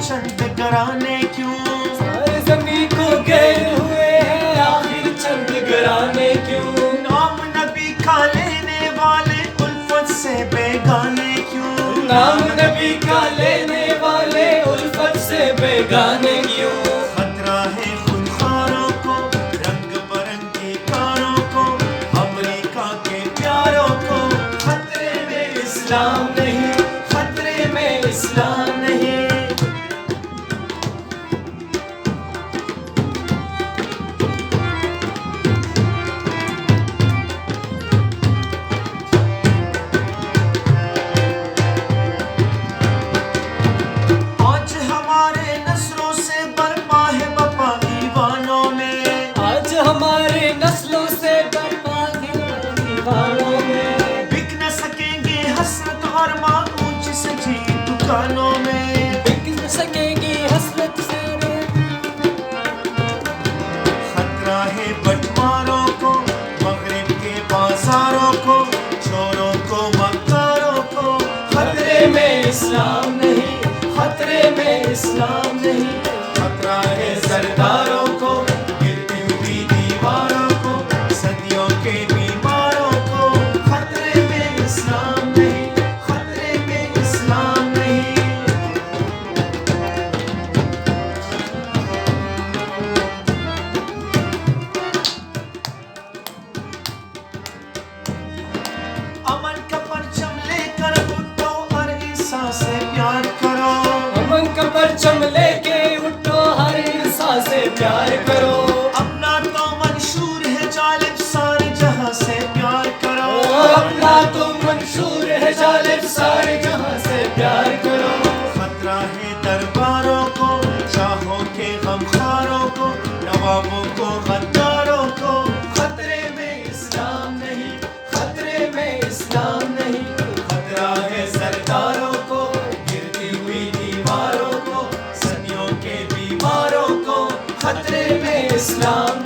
चंद घराने क्यों, सारे ज़मीं को घेरे हुए हैं आखिर चंद घराने क्यों। नाम नबी का लेने वाले उल्फत से बेगाने क्यों, नाम नबी का लेने वाले उल्फत से बेगाने क्यों। खतरा है खुदखारों को, रंग बिरंगी कारों को, अमेरिका के प्यारों को। खतरे में इस्लाम नहीं, खतरे में इस्लाम नहीं। आज हमारे नस्लों से बर्पा है बपा दीवानों में, आज हमारे नस्लों से बर्बाद दीवानों में। बिक न सकेंगे हसरत और माऊज से जी दुकानों में, बिक न सकेगी हसरत से। खतरा है बटमारों को, मगरिब के बाजारों को, चोरों को मक्कारों को। खतरे में इस्लाम नहीं, खतरे में इस्लाम नहीं। खतरा है सरदारों को, गिरती हुई दीवारों को, सदियों के बीमारों को। खतरे में इस्लाम नहीं, खतरे में इस्लाम नहीं। अमन का परचम लेकर उठो और इंसान से प्यार करो, अमन का परचम लेके उठो हर इंसान से प्यार करो। अपना तो मंशूर है जालिब सारे जहां से प्यार करो। अपना तो मंशूर है जालिब सारे जहां से प्यार करो। खतरा है दरबारों को, शाहों के गमखारों को, नवाबों को गद्दारों को। खतरे में इस्लाम नहीं, खतरे में इस्लाम नहीं। खतरा है सरदारों को, गिरती हुई दीवारों को, सदियों के बीमारों को। खतरे में इस्लाम